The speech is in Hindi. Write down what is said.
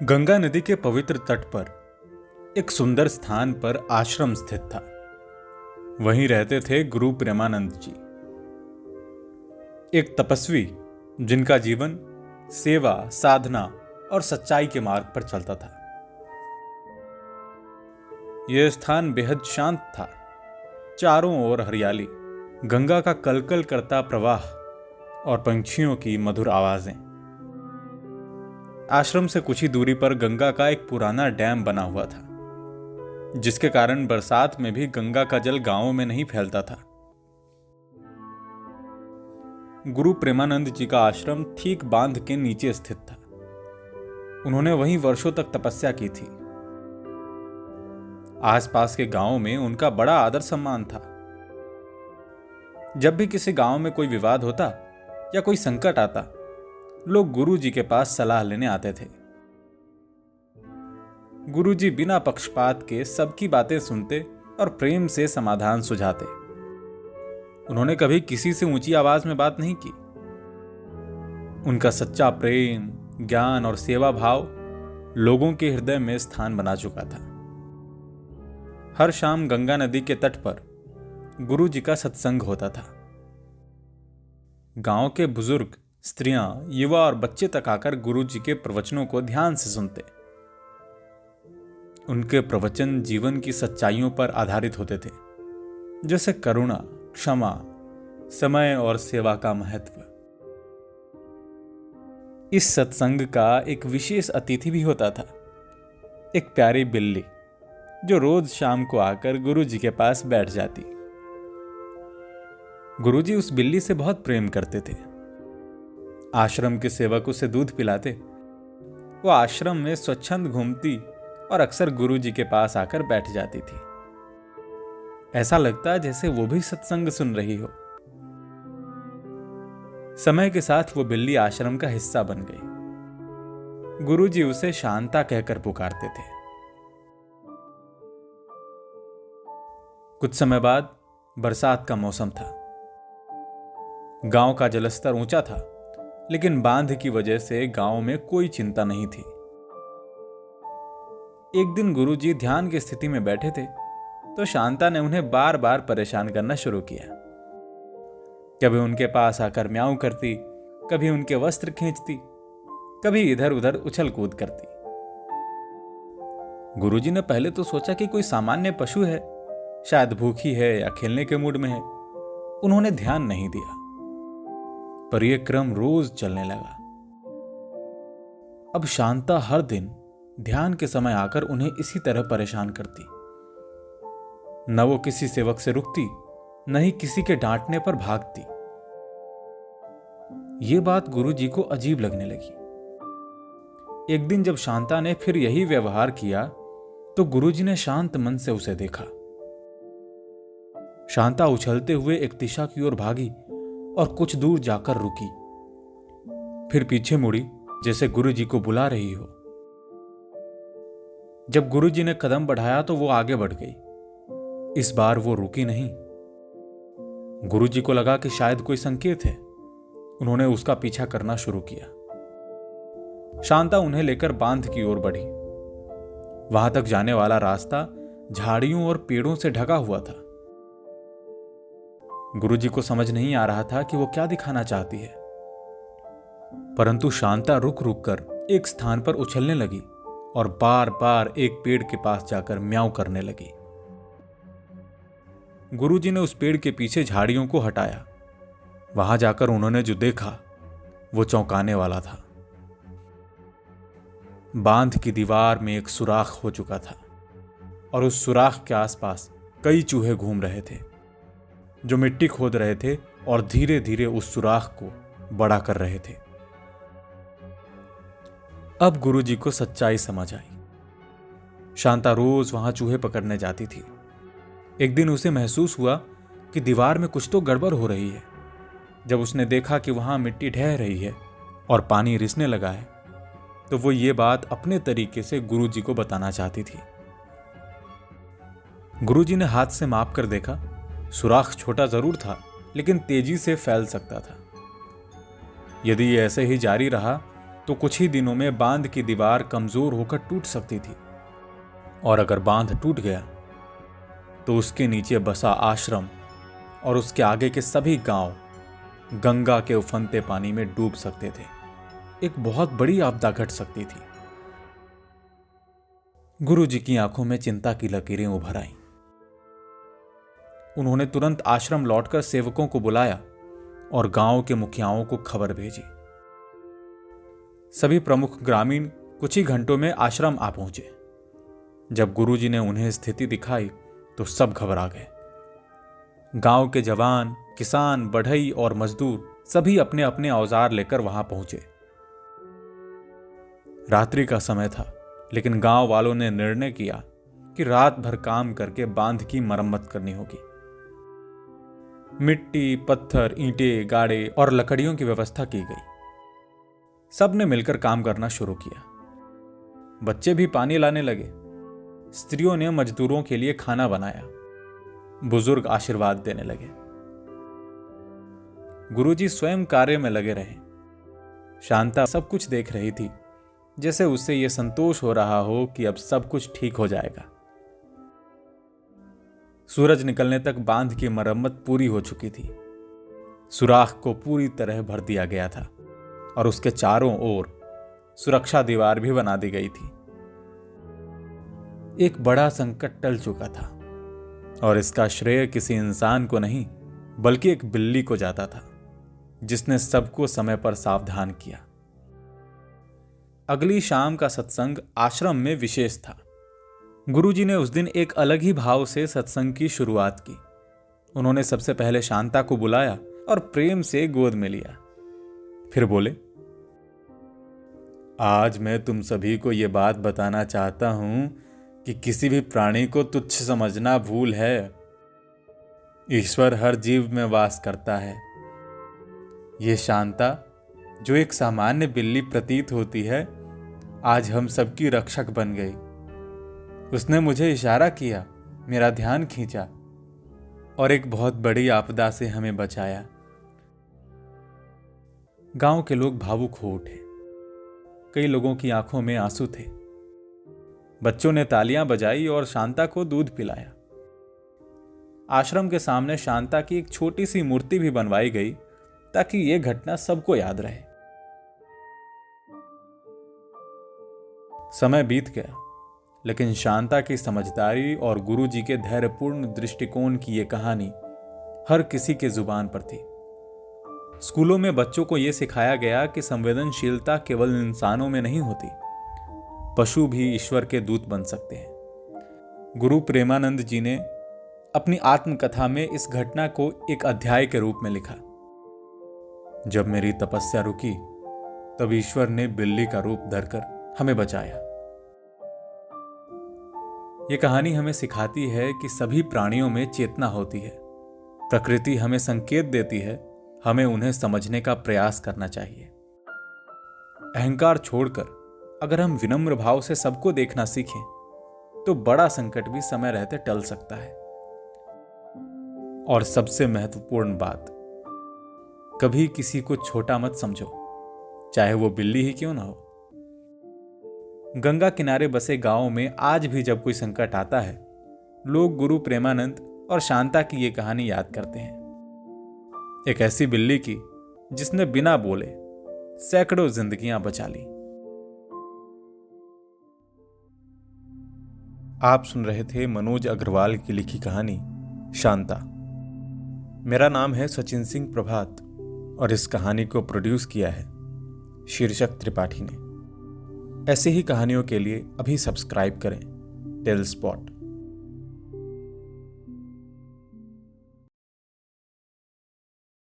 गंगा नदी के पवित्र तट पर एक सुंदर स्थान पर आश्रम स्थित था। वहीं रहते थे गुरु प्रेमानंद जी, एक तपस्वी जिनका जीवन सेवा, साधना और सच्चाई के मार्ग पर चलता था। यह स्थान बेहद शांत था। चारों ओर हरियाली, गंगा का कलकल करता प्रवाह और पंछियों की मधुर आवाजें। आश्रम से कुछ ही दूरी पर गंगा का एक पुराना डैम बना हुआ था, जिसके कारण बरसात में भी गंगा का जल गांवों में नहीं फैलता था। गुरु प्रेमानंद जी का आश्रम ठीक बांध के नीचे स्थित था। उन्होंने वहीं वर्षों तक तपस्या की थी। आसपास के गांवों में उनका बड़ा आदर सम्मान था। जब भी किसी गांव में कोई विवाद होता या कोई संकट आता, लोग गुरु जी के पास सलाह लेने आते थे। गुरु जी बिना पक्षपात के सबकी बातें सुनते और प्रेम से समाधान सुझाते। उन्होंने कभी किसी से ऊंची आवाज में बात नहीं की। उनका सच्चा प्रेम, ज्ञान और सेवा भाव लोगों के हृदय में स्थान बना चुका था। हर शाम गंगा नदी के तट पर गुरु जी का सत्संग होता था। गांव के बुजुर्ग, स्त्रियां, युवा और बच्चे तक आकर गुरु जी के प्रवचनों को ध्यान से सुनते। उनके प्रवचन जीवन की सच्चाइयों पर आधारित होते थे, जैसे करुणा, क्षमा, समय और सेवा का महत्व। इस सत्संग का एक विशेष अतिथि भी होता था, एक प्यारी बिल्ली जो रोज शाम को आकर गुरु जी के पास बैठ जाती। गुरु जी उस बिल्ली से बहुत प्रेम करते थे। आश्रम के सेवक उसे दूध पिलाते। वो आश्रम में स्वच्छंद घूमती और अक्सर गुरु जी के पास आकर बैठ जाती थी। ऐसा लगता जैसे वो भी सत्संग सुन रही हो। समय के साथ वो बिल्ली आश्रम का हिस्सा बन गई। गुरु जी उसे शांता कहकर पुकारते थे। कुछ समय बाद बरसात का मौसम था। गांव का जलस्तर ऊंचा था, लेकिन बांध की वजह से गांव में कोई चिंता नहीं थी। एक दिन गुरुजी ध्यान की स्थिति में बैठे थे तो शांता ने उन्हें बार बार परेशान करना शुरू किया। कभी उनके पास आकर म्याऊं करती, कभी उनके वस्त्र खींचती, कभी इधर उधर उछल कूद करती। गुरुजी ने पहले तो सोचा कि कोई सामान्य पशु है, शायद भूखी है या खेलने के मूड में है। उन्होंने ध्यान नहीं दिया, पर यह क्रम रोज चलने लगा। अब शांता हर दिन ध्यान के समय आकर उन्हें इसी तरह परेशान करती। न वो किसी सेवक से रुकती, न ही किसी के डांटने पर भागती। ये बात गुरुजी को अजीब लगने लगी। एक दिन जब शांता ने फिर यही व्यवहार किया तो गुरुजी ने शांत मन से उसे देखा। शांता उछलते हुए एक दिशा की ओर भागी और कुछ दूर जाकर रुकी। फिर पीछे मुड़ी, जैसे गुरुजी को बुला रही हो। जब गुरुजी ने कदम बढ़ाया तो वो आगे बढ़ गई। इस बार वो रुकी नहीं। गुरुजी को लगा कि शायद कोई संकेत है। उन्होंने उसका पीछा करना शुरू किया। शांता उन्हें लेकर बांध की ओर बढ़ी। वहां तक जाने वाला रास्ता झाड़ियों और पेड़ों से ढका हुआ था। गुरुजी को समझ नहीं आ रहा था कि वो क्या दिखाना चाहती है, परंतु शांता रुक रुक कर एक स्थान पर उछलने लगी और बार बार एक पेड़ के पास जाकर म्याऊं करने लगी। गुरुजी ने उस पेड़ के पीछे झाड़ियों को हटाया। वहां जाकर उन्होंने जो देखा वो चौंकाने वाला था। बांध की दीवार में एक सुराख हो चुका था और उस सुराख के आसपास कई चूहे घूम रहे थे, जो मिट्टी खोद रहे थे और धीरे धीरे उस सुराख को बड़ा कर रहे थे। अब गुरुजी को सच्चाई समझ आई। शांता रोज वहां चूहे पकड़ने जाती थी। एक दिन उसे महसूस हुआ कि दीवार में कुछ तो गड़बड़ हो रही है। जब उसने देखा कि वहां मिट्टी ढह रही है और पानी रिसने लगा है, तो वो ये बात अपने तरीके से गुरुजी को बताना चाहती थी। गुरुजी ने हाथ से माप कर देखा। सुराख छोटा जरूर था, लेकिन तेजी से फैल सकता था। यदि ये ऐसे ही जारी रहा तो कुछ ही दिनों में बांध की दीवार कमजोर होकर टूट सकती थी, और अगर बांध टूट गया तो उसके नीचे बसा आश्रम और उसके आगे के सभी गांव गंगा के उफनते पानी में डूब सकते थे। एक बहुत बड़ी आपदा घट सकती थी। गुरुजी की आंखों में चिंता की लकीरें उभर आईं। उन्होंने तुरंत आश्रम लौटकर सेवकों को बुलाया और गांव के मुखियाओं को खबर भेजी। सभी प्रमुख ग्रामीण कुछ ही घंटों में आश्रम आ पहुंचे। जब गुरुजी ने उन्हें स्थिति दिखाई तो सब घबरा गए। गांव के जवान, किसान, बढ़ई और मजदूर सभी अपने अपने औजार लेकर वहां पहुंचे। रात्रि का समय था, लेकिन गांव वालों ने निर्णय किया कि रात भर काम करके बांध की मरम्मत करनी होगी। मिट्टी, पत्थर, ईंटें, गाड़े और लकड़ियों की व्यवस्था की गई। सबने मिलकर काम करना शुरू किया। बच्चे भी पानी लाने लगे। स्त्रियों ने मजदूरों के लिए खाना बनाया। बुजुर्ग आशीर्वाद देने लगे। गुरुजी स्वयं कार्य में लगे रहे। शांता सब कुछ देख रही थी, जैसे उससे यह संतोष हो रहा हो कि अब सब कुछ ठीक हो जाएगा। सूरज निकलने तक बांध की मरम्मत पूरी हो चुकी थी। सुराख को पूरी तरह भर दिया गया था और उसके चारों ओर सुरक्षा दीवार भी बना दी गई थी। एक बड़ा संकट टल चुका था और इसका श्रेय किसी इंसान को नहीं, बल्कि एक बिल्ली को जाता था, जिसने सबको समय पर सावधान किया। अगली शाम का सत्संग आश्रम में विशेष था। गुरुजी ने उस दिन एक अलग ही भाव से सत्संग की शुरुआत की। उन्होंने सबसे पहले शांता को बुलाया और प्रेम से गोद में लिया। फिर बोले, आज मैं तुम सभी को यह बात बताना चाहता हूं कि किसी भी प्राणी को तुच्छ समझना भूल है। ईश्वर हर जीव में वास करता है। ये शांता, जो एक सामान्य बिल्ली प्रतीत होती है, आज हम सबकी रक्षक बन गई। उसने मुझे इशारा किया, मेरा ध्यान खींचा और एक बहुत बड़ी आपदा से हमें बचाया। गांव के लोग भावुक हो उठे। कई लोगों की आंखों में आंसू थे। बच्चों ने तालियां बजाई और शांता को दूध पिलाया। आश्रम के सामने शांता की एक छोटी सी मूर्ति भी बनवाई गई ताकि यह घटना सबको याद रहे। समय बीत गया, लेकिन शांता की समझदारी और गुरुजी के धैर्यपूर्ण दृष्टिकोण की यह कहानी हर किसी के जुबान पर थी। स्कूलों में बच्चों को यह सिखाया गया कि संवेदनशीलता केवल इंसानों में नहीं होती, पशु भी ईश्वर के दूत बन सकते हैं। गुरु प्रेमानंद जी ने अपनी आत्मकथा में इस घटना को एक अध्याय के रूप में लिखा। जब मेरी तपस्या रुकी, तब ईश्वर ने बिल्ली का रूप धरकर हमें बचाया। यह कहानी हमें सिखाती है कि सभी प्राणियों में चेतना होती है। प्रकृति हमें संकेत देती है, हमें उन्हें समझने का प्रयास करना चाहिए। अहंकार छोड़कर अगर हम विनम्र भाव से सबको देखना सीखें, तो बड़ा संकट भी समय रहते टल सकता है। और सबसे महत्वपूर्ण बात, कभी किसी को छोटा मत समझो, चाहे वो बिल्ली ही क्यों ना हो। गंगा किनारे बसे गांव में आज भी जब कोई संकट आता है, लोग गुरु प्रेमानंद और शांता की ये कहानी याद करते हैं। एक ऐसी बिल्ली की जिसने बिना बोले सैकड़ों जिंदगियां बचा ली। आप सुन रहे थे मनोज अग्रवाल की लिखी कहानी शांता। मेरा नाम है सचिन सिंह प्रभात और इस कहानी को प्रोड्यूस किया है शीर्षक त्रिपाठी ने। ऐसे ही कहानियों के लिए अभी सब्सक्राइब करें टेल स्पॉट।